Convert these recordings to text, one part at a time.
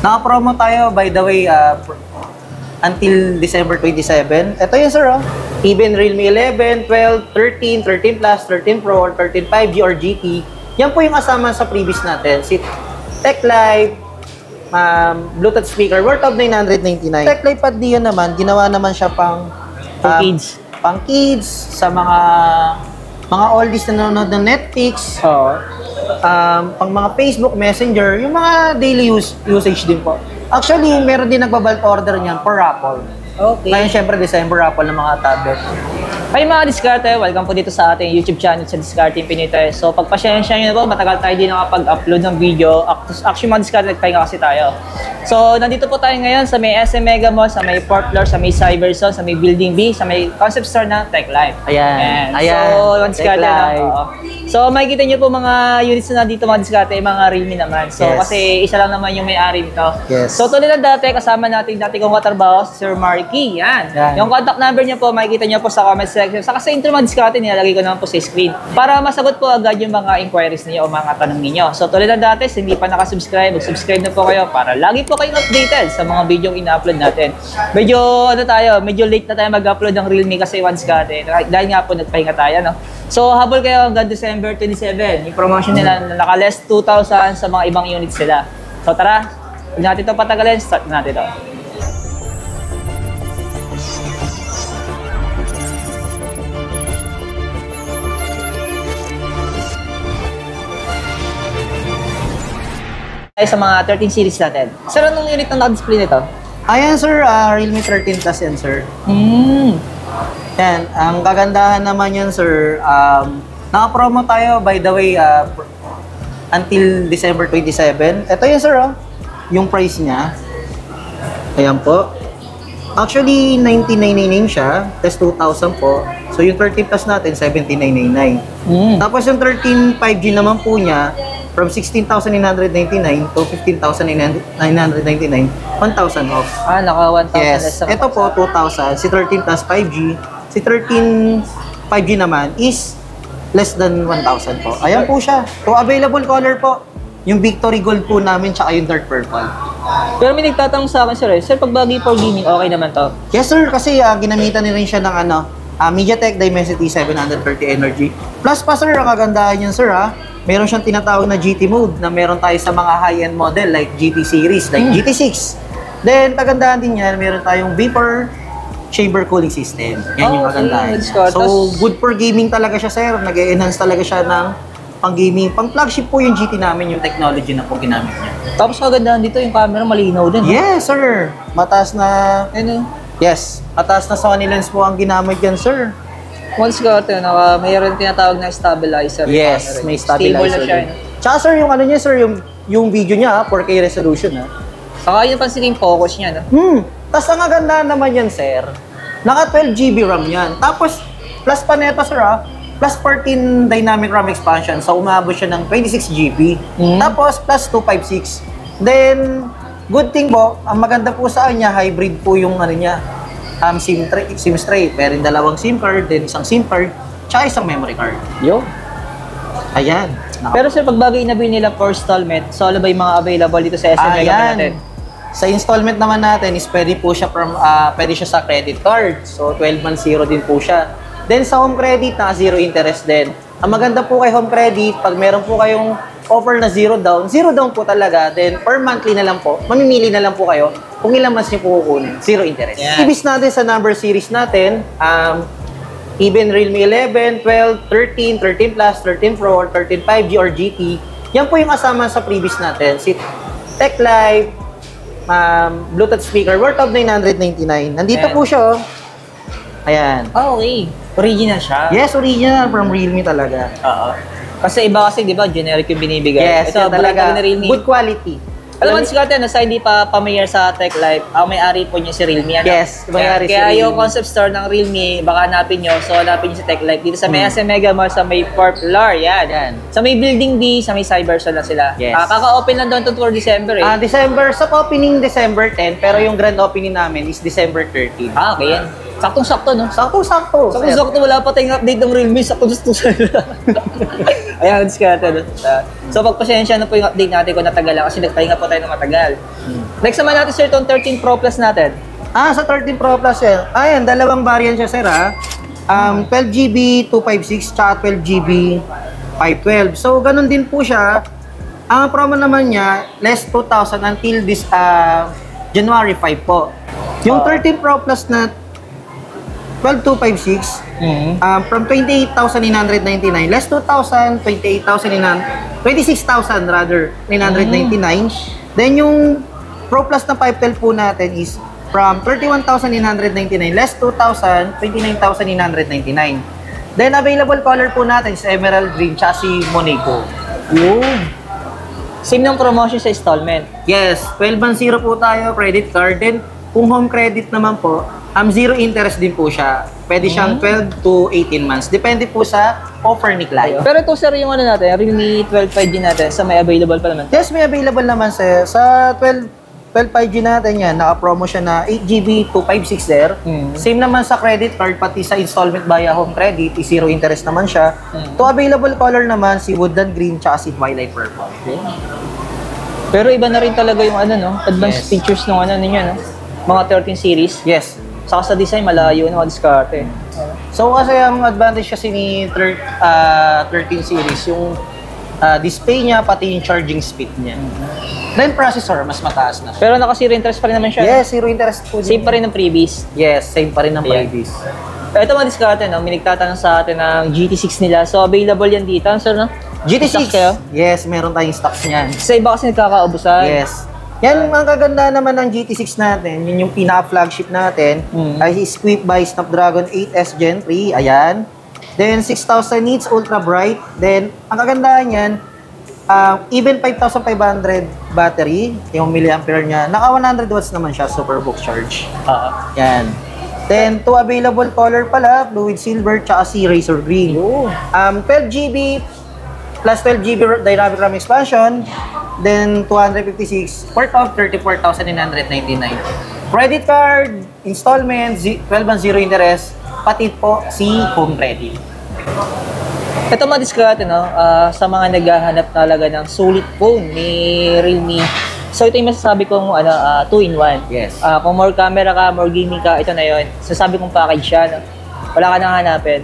Naka-promo tayo, by the way, until December 27. Ito yun, sir, oh. Even Realme 11, 12, 13, 13 Plus, 13 Pro, or 13 5G or GT. Yan po yung kasama sa previous natin. Si TechLife, Bluetooth speaker, worth of 999. TechLife at Dion naman, ginawa naman siya pang kids. Pang kids, sa mga oldies na nanonood ng Netflix. Oo. Pang mga Facebook, Messenger, yung mga daily usage din po. Actually, meron din nagbabalt order niyan per Apple. Okay. Ngayon, syempre, December Apple ng mga tablet. Ay mga diskarte, welcome po dito sa ating YouTube channel sa Discarding Pinoy. So pagpasyensya nyo na po, matagal tayo din nakapag-upload ng video. Actually mga diskarte, nagpahinga kasi tayo. So nandito po tayo ngayon sa may SM Mega Mall, sa may 4th floor, sa may Cyberzone, sa may Building B, sa may concept store ng TechLife. Ayan. So mga diskarte lang. So makikita nyo po mga units na nandito mga diskarte, mga Realme naman. So Yes. kasi isa lang naman yung may-ari nito. Yes. So tulad ng dati, kasama natin dati kong katrabaho, si Sir Marky. Yan. Yung contact number niya po, makikita nyo po sa comment section. Saka sa intro mga diskarte, nilalagay ko naman po sa screen para masagot po agad yung mga inquiries niyo o mga tanong niyo. So tulad ng dati, hindi pa nakasubscribe, mag-subscribe na po kayo para lagi po kayong updated sa mga video in-upload natin. Medyo medyo late na tayo mag-upload ng Realme kasi once diskarte. Dahil nga po nagpahinga tayo, no? So habol kayo hanggang December 27. Yung promotion nila naka-less 2,000 sa mga ibang units sila. So tara, huwag natin ito patagalin, start natin ito. Sa mga 13 series natin. Sir, anong unit na naka-display nito? Ayan, sir, Realme 13 Plus yan, sir. Yan, ang kagandahan naman yan, sir, naka-promo tayo, by the way, until December 27. Ito yun, sir, oh. Yung price niya. Ayan po. Actually, 19,999 siya, plus 2,000 po. So, yung 13 Plus natin, 17,999. Tapos yung 13 5G naman po niya, from 16,999 to 15,999, 1,000 off. Naka 1,000 Yes. less. Ito po, 2,000. Si 13 Plus 5G. Si 13 5G naman is less than 1,000 po. Ayan po siya. So, available color po. Yung Victory Gold po namin, tsaka yung Dark Purple. Pero may nagtatanong sa akin, sir, pag bagay for gaming, okay naman to? Yes, sir. Kasi ginamitan rin siya ng MediaTek Dimensity 730 Energy. Plus pa, sir, ang kagandahan yun, sir, meron siyang tinatawag na GT mode na meron tayo sa mga high-end model like GT series, like GT6. Then, kagandahan din yan, meron tayong vapor chamber cooling system. Yan yung kagandahan. So, good for gaming talaga siya, sir. Nag-enhance talaga siya ng pang-gaming. Pang-flagship po yung GT namin, yung technology na po ginamit niya. Tapos kagandahan dito, yung camera malinaw din. Yes, sir. Mataas na... Yes. Mataas na Sony lens po ang ginamit yan, sir. Once ka ito, mayroon tinatawag na stabilizer. Yes, may stabilizer. Stable na siya. Tsaka, sir, yung ano niya, sir, yung video niya, 4K resolution, Saka yun pansin yung focus niya, no? Tapos ang ganda naman yan, sir. Naka 12GB RAM yan. Tapos, plus pa neto, sir, plus 14 dynamic RAM expansion. So, umabot siya ng 26GB. Tapos, plus 256. Then, good thing po, ang maganda po sa kanya, hybrid po yung ano niya. SIM tray, meron dalawang SIM card, then isang SIM card, tsaka isang memory card. Ayan. Pero sir, pag bagay na nila for installment, so ano ba yung mga available dito sa SM Mega Mall natin? Sa installment naman natin is pwede po siya pwede siya sa credit card. So 12 months zero din po siya. Then sa home credit, naka zero interest din. Ang maganda po kay home credit, pag meron po kayong offer na zero down po talaga. Then per monthly na lang po, mamimili na lang po kayo kung ilang months niyo po kukunin. Zero interest. Yeah. Ibis natin sa number series natin, even Realme 11, 12, 13, 13 Plus, 13 Pro, 13 5G or GT, yan po yung kasama sa previous natin. Si TechLife, Bluetooth speaker, worth of 999. Nandito po siya, Ayan. Okay. Original siya? Yes, original from Realme talaga. Oo. Kasi iba kasi, di ba, generic yung binibigay. Yes, ito talaga. Na Realme. Good quality. Alam mo, Scott, sa hindi pa pamilyar sa TechLife, ang may-ari po niyo si Realme. Ano? Yes, may-ari si Kaya Realme. yung concept store ng Realme, baka hanapin nyo. So, hanapin nyo sa TechLife. Dito sa may SM Mega Mall, sa may 4th floor. Yan. Sa may Building B, sa may Cyberzone na sila. Yes. Kaka-open lang doon for December eh. December, sa opening December 10, pero yung grand opening namin is December 13. Okay yan. Saktong-sakto, no? Saktong-sakto. Saktong-sakto, wala pa tayong update ng Realme. Saktong-sakto sila. Ayan, diskarte. So, pagpasensya na po yung update natin kung natagal lang kasi nagpahinga po tayo ng matagal. Next naman natin, sir, itong 13 Pro Plus natin. Sa 13 Pro Plus yan. Ayan, dalawang variant siya, sir, 12GB 256 tsaka 12GB 512. So, ganun din po siya. Ang promo naman niya, less 2,000 until this January 5 po. Yung 13 Pro Plus na 12256, from 28,999, less 2,000, 26,000 rather, 999. Then yung Pro Plus na 512 po natin is from 31,999, less 2,000, 29,999. Then available color po natin is Emerald Green, tsaka si Monaco. Yun. Same ng promotion sa installment. Yes, 12-0 po tayo, credit card. Then, kung home credit naman po, zero interest din po siya. Pwede siyang 12 to 18 months. Depende po sa offer ni client. Pero ito, sir, yung ano natin, Realme 12 5G natin, sa may available pa naman. Yes, may available naman sa 12 5G natin yan. Naka-promo siya na 8GB 256 there. Same naman sa credit card, pati sa installment via home credit, zero interest naman siya. To available color naman, si Woodland Green tsaka si Twilight Purple. Pero iba na rin talaga yung ano, no? Advanced features ng ano ninyo, no? Mga 13 series. Yes. Saka sa design, malayo na diskarte. So kasi ang advantage kasi ni 13 series, yung display niya, pati yung charging speed niya. Then processor, mas mataas na. Pero naka-zero interest pa rin naman siya. Yes, zero interest po. Same pa rin ng previous. Yes, same pa rin ng Ayan. previous. Ito mga diskarte, no? May nagtatanong sa atin ng GT6 nila. So, available yan dito, sir, no? GT6, Stock kayo? yes, meron tayong stocks niyan. Sa iba kasi nagkakaubusan. Yes. Yan, ang kaganda naman ng GT6 natin, yun yung pinaka-flagship natin, ay is equipped by Snapdragon 8S Gen 3, ayan. Then, 6,000 nits, ultra bright. Then, ang kagandahan yan, even 5,500 battery, yung milliampere niya, naka 100 watts naman siya, superbook charge. Yan. Then, two available color pala, fluid silver, tsaka si razor green. 12GB plus 12GB dynamic RAM expansion, then 256, worth of 34,999. Credit card, installment, 12-0 interest, pati po si home credit. Ito mga diskarte, no? Sa mga naghahanap talaga ng sulit phone ni Realme. So ito yung masasabi kong 2-in-1. Yes. Kung more camera ka, more gaming ka, ito na yun. Sasabi kong package siya, no? Wala ka nang hanapin.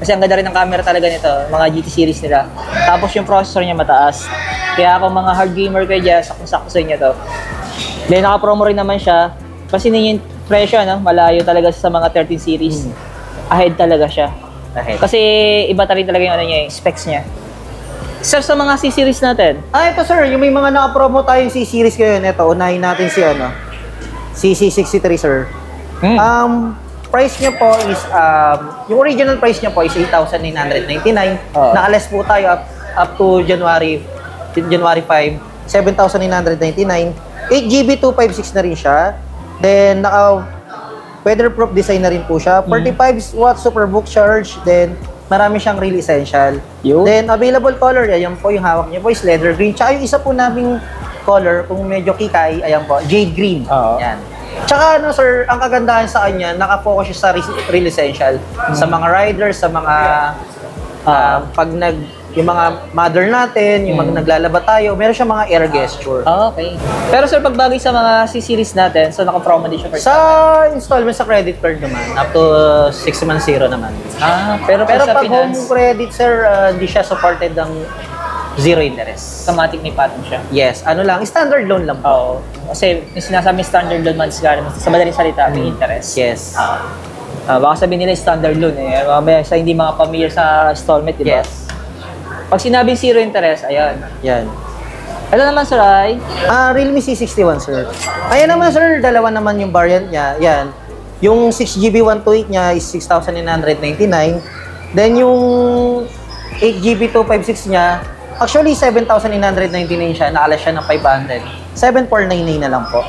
Kasi ang ganda rin ng camera talaga nito, mga GT series nila. Tapos yung processor niya mataas. Kaya kung mga hard gamer kayo dyan, sakto sa inyo to. Then naka-promo rin naman siya. Kasi yung presyo, no? Malayo talaga sa mga 13 series. Ahead talaga siya. Kasi iba rin talaga yung yung specs niya. Sir, sa mga C-series natin? Ito sir, yung may mga naka-promo tayong C-series ngayon. Ito, unahin natin si C63 sir. Price niya po is, yung original price niya po is 8,999. Naka-less po tayo up to January 5, 7,999. 8GB 256 na rin siya. Then, weatherproof design na rin po siya. 45 watts superbook charge. Then, marami siyang real essential. Then, available color, ayan po yung hawak niya po is leather green. Tsaka yung isa po naming color, kung medyo kikay, ayan po, jade green. Yan. Tsaka sir, ang kagandahan sa kanya, nakafocus siya sa real essential. Sa mga riders, sa mga yung mga mother natin, yung mga naglalaba tayo, meron siya mga air gesture. Okay. Pero sir, pagbagay sa mga C-series natin, so naka-promo din siya Sa installment sa credit card naman, up to 6-0 naman. Pero Pero sa pag home finance, credit, sir, hindi siya supported ng zero interest. automatic may pattern siya. Yes, standard loan lang po. Oo. Kasi yung sinasabi standard loan man sa madaling salita, may interest. Yes. Baka sabihin nila standard loan eh. Mamaya sa hindi mga pamilya sa installment, di ba? Yes. Pag sinabing zero interest, ayan. Yan. Ito naman sir ay? Realme C61, sir. Ayan naman, sir, dalawa naman yung variant niya. Yan. Yung 6GB 128 niya is 6,999. Then yung 8GB 256 niya, actually 7,999 siya, naalas siya ng 500. 7,499 na lang po.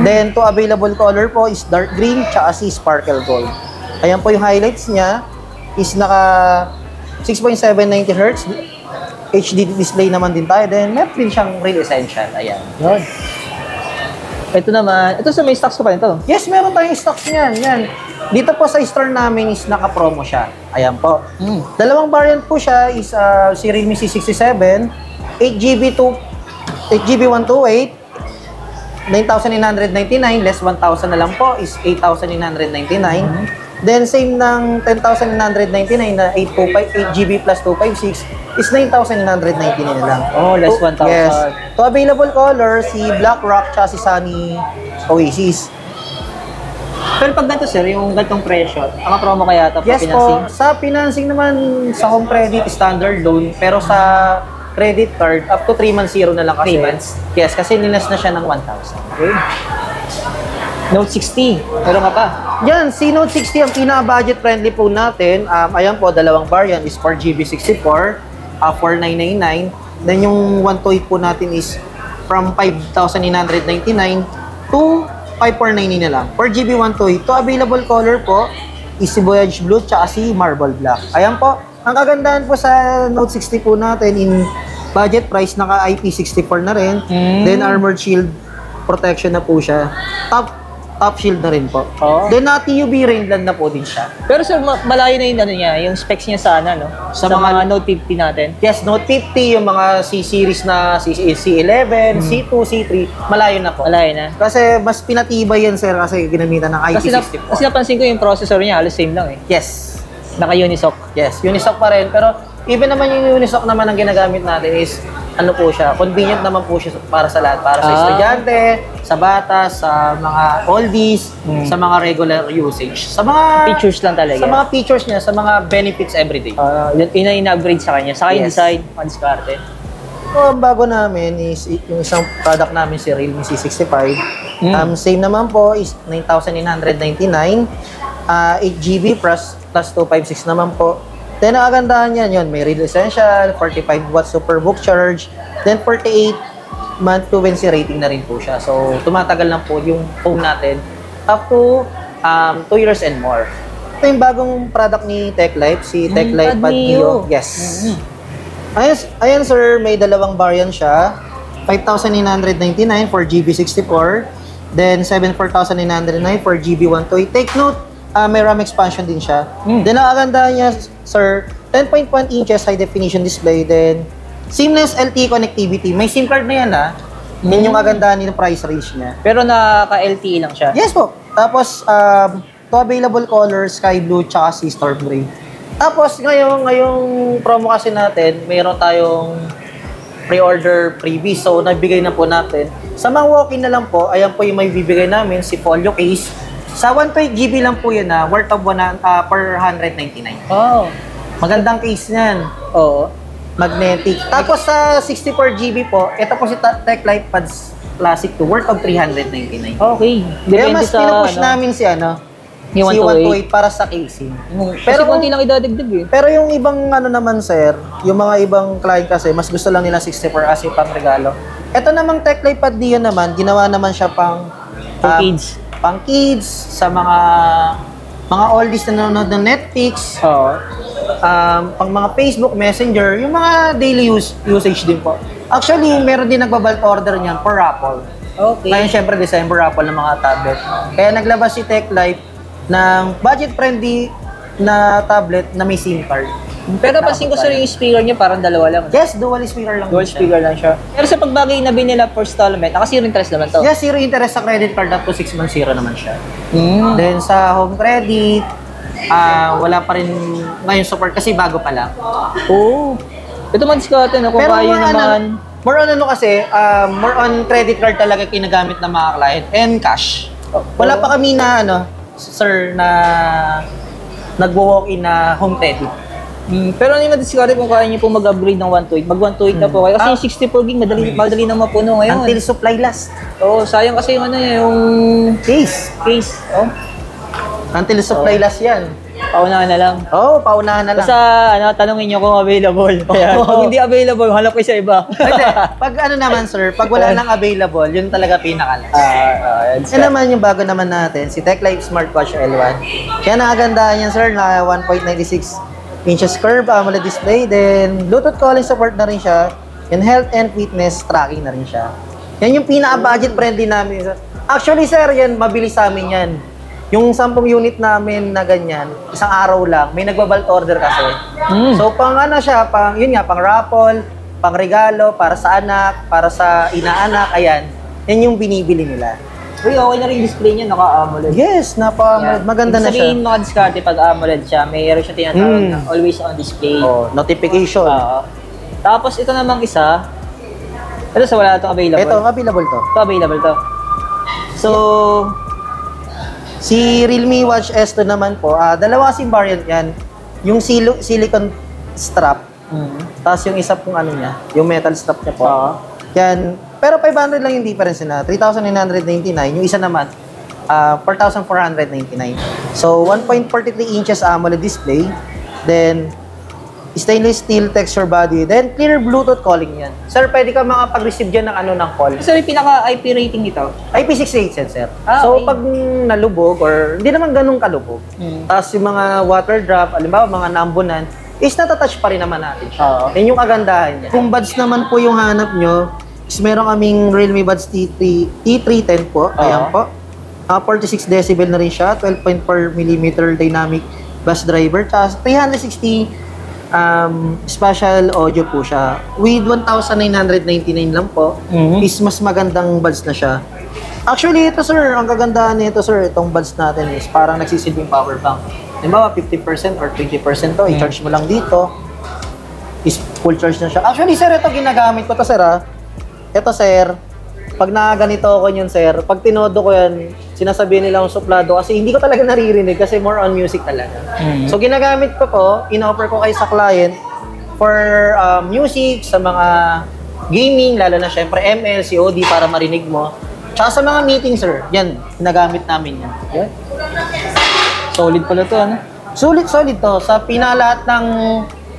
Then, to available color po is dark green, tsaka si sparkle gold. Ayan po yung highlights niya, is naka 6.790 Hz, HD display naman din tayo. Then, meron din siyang real essential. Ayan. Yun. Ito naman, ito sa may stocks ko pa ito. Yes, meron tayong stocks niyan. Yan. Dito po sa store namin is naka-promo siya. Ayan po. Dalawang variant po siya is si Realme C67, 8GB 128, 9,999, less 1,000 na lang po is 8,999. Then same ng 10,999 na 8GB plus 256 is 9,999 na lang. Oh, less 1,000. Yes. So available color, si Black Rock tsaka si Sunny Oasis. Pero pag ganito sir, yung ganitong presyo, ang promo kaya ito Yes financing? po, sa financing naman sa home credit standard loan, pero sa credit card up to 3 months zero na lang kasi. 3 months? Yes, kasi nilas na siya ng 1,000. Okay. Note 60, pero nga pa. Yan, si Note 60 ang pinaka-budget friendly po natin. Ayan po, dalawang variant is 4GB 64, 4,999. Then yung 128 po natin is from 5,999 to 5,499 na lang. 4GB 128. To available color po is si Voyage Blue tsaka si Marble Black. Ayan po, ang kagandahan po sa Note 60 po natin in budget price, naka IP64 na rin. Then Armored Shield protection na po siya. Top shield na rin po. Oh. Then TUV Rainland na po din siya. Pero sir, malayo na yung ano niya, yung specs niya sana, no? Sa mga Note 50 natin. Yes, Note 50, yung mga C-series na C11, C2, C3, malayo na po. Malayo na. Kasi mas pinatibay yan, sir, kasi ginamitan ng IP64. Kasi napansin ko yung processor niya, halos same lang eh. Yes. Naka-Unisoc. Yes, Unisoc pa rin. Pero even naman yung Unisoc naman ang ginagamit natin is, ano po siya, convenient naman po siya para sa lahat. Para sa estudyante, sa bata, sa mga oldies, sa mga regular usage. Sa mga Features lang talaga. Sa mga features niya, sa mga benefits everyday. Yun yung ina-upgrade sa kanya. Saka yung Yes. design, pandiskarte. So, ang bago namin is yung isang product namin si Realme C65. Same naman po is 9,999. 8GB plus 256 naman po. Then, ang kagandahan yan yun, may Real Essential, 45 watts Superbook charge, then 48-month fluency rating na rin po siya. So, tumatagal lang po yung phone natin up to 2 years and more. Ito yung bagong product ni TechLife, si TechLife Pad Neo. Yes. Ayan sir, may dalawang variant siya. 5,999 for GB64, then 74,999 for GB128. Take note, may RAM expansion din siya. Then ang kagandahan niya, sir, 10.1 inches high definition display, then seamless LTE connectivity. May SIM card na yan Yan yung kagandahan ng price range niya. Pero naka-LTE lang siya. Yes po. Tapos, to available colors, sky blue, tsaka si storm gray. Tapos, ngayong promo kasi natin, mayroon tayong pre-order freebie. So, nagbigay na po natin. Sa mga walk-in na lang po, ayan po yung may bibigay namin, si folio case. Sa 128GB lang po yun worth of per 199. Oh. Magandang case niyan. Oo. Magnetic. Tapos sa 64GB po, ito po si TechLife Pads Classic 2, worth of 399. Okay. Kaya mas pinupush namin si yung si 128 para sa casing. Pero konti lang idadagdag eh. Pero yung ibang naman sir, yung mga ibang client kasi, mas gusto lang nila 64 kasi pang regalo. Ito namang TechLife Pad Neo naman, ginawa naman siya pang kids. Pang kids, sa mga oldies na nanonood ng Netflix, Oo. pang mga Facebook, Messenger, yung mga daily usage din po. Actually, meron din nagbabalt order niyan for raffle. Okay. Ngayon, syempre, December raffle ng mga tablet. Kaya naglabas si TechLife ng budget-friendly na tablet na may SIM card. Pero pansin ko sir yung speaker niya parang dalawa lang. Yes, dual speaker lang. Dual siya. speaker lang siya. Pero sa pagbagay na binila for installment, naka-zero interest naman to. Yes, zero interest sa credit card up to 6 months zero naman siya. Then sa home credit, wala pa rin ngayon support kasi bago pa lang. Oo. Ito man discount kung Pero kaya naman. more on kasi, more on credit card talaga kinagamit ng mga client and cash. Wala pa kami na sir, na nagwo-walk-in na home credit. Pero ano yung na-discover kung kaya niyo po mag-upgrade ng 128? Mag-128 na po kayo. Kasi yung 64 gig, madali na mapuno ngayon. Until supply last. Oo, sayang kasi yung yung Case. Oh, Until supply last yan. paunahan na lang. Oo, paunahan na lang. Basta, tanongin niyo kung available. Kaya, pag hindi available, hanap kayo sa iba. Hindi. Pag naman sir, pag wala nang available, yun talaga pinakalas. Yan Yan naman yung bago naman natin, si TechLife Smartwatch L1. Kaya nakagandahan yan sir, na 1.96 inches curve AMOLED display, then Bluetooth calling support na rin siya, and health and fitness tracking na rin siya. Yan yung pinaka-budget friendly namin. Actually, sir, yan, mabilis sa amin yan. Yung 10 unit namin na ganyan, isang araw lang, may nagbabalt order kasi. So, pang ano siya, yun nga, pang raffle, pang regalo, para sa anak, para sa inaanak, ayan. Yan yung binibili nila. Uy, okay na rin yung display niya, naka-AMOLED. Yes, maganda na siya. Sabihin mga diskarte pag AMOLED siya, mayroon siya tinatawag na always on display. Oh, notification. Tapos ito namang isa, ito sa wala itong available. Ito, available to. Ito available to. So, si Realme Watch S2 naman po, dalawa kasing variant yan. Yung silicone strap, tapos yung isa pong ano niya, yung metal strap niya po. Yan. Pero 500 lang yung difference na. 3,999. Yung isa naman, 4,499. So, 1.43 inches AMOLED display. Then, stainless steel texture body. Then, clear Bluetooth calling yan. Sir, pwede ka makapag-receive dyan ng ng call. So, yung pinaka-IP rating nito? IP68 yan, sir. Okay. So, pag nalubog, or hindi naman ganun kalubog, tapos yung mga water drop, alimbawa, mga naambunan, is natatouch pa rin naman natin siya. Yan yung kagandahan niya. Kung buds naman po yung hanap nyo, is meron kaming Realme Buds T310 po. Ayan po. 46 decibel na rin siya. 12.4mm dynamic bass driver. Tapos 360 spatial audio po siya. With 1,999 lang po. Is mas magandang buds na siya. Actually, ito sir, ang kagandahan nito sir, itong buds natin is parang nagsisilbing power bank. Diba, 50% or 20% to, i-charge mo lang dito. Is full charge na siya. Actually sir, ito ginagamit ko to sir Ito sir, pag nakaganito ako yun sir, pag tinodo ko yan, sinasabihin nila akong suplado kasi hindi ko talaga naririnig kasi more on music talaga. So ginagamit ko to, in-offer ko kayo sa client for music, sa mga gaming, lalo na syempre ML, COD para marinig mo. Tsaka sa mga meeting sir, yan, ginagamit namin yan. Yeah. Solid pala to, ano? Solid to. Sa pinalahat ng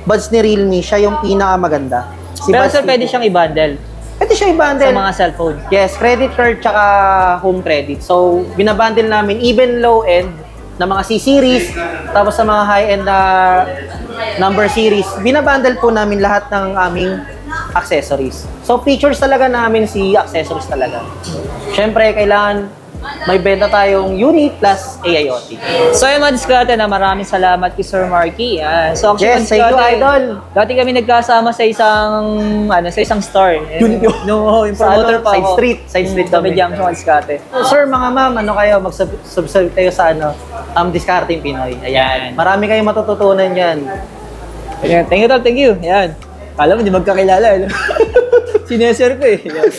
buds ni Realme, siya yung pinakamaganda. Pero sir, pwede siyang i-bundle Pwede siya i-bundle. sa mga cellphone. Yes, credit card tsaka home credit. So, binabundle namin even low-end na mga C-series, tapos sa mga high-end na number series, binabundle po namin lahat ng aming accessories. So, features talaga namin si accessories talaga. Siyempre, kailangan may benta tayong unit plus AIoT. So yung mga diskarte na maraming salamat kay Sir Marky. So actually, Yes, thank you, idol. Dati kami nagkasama sa isang store. Yun yun. No, yung Sa promoter pa side ako. street Sa kami. Junction mga diskarte. Sir, mga ma'am, kayo, mag-subscribe kayo sa Discarding Pinoy. Ayan. Marami kayong matututunan yan. Ayan, thank you, tol. Thank you. Ayan. Kala mo, hindi magkakilala. Sineser ko eh. Ayan.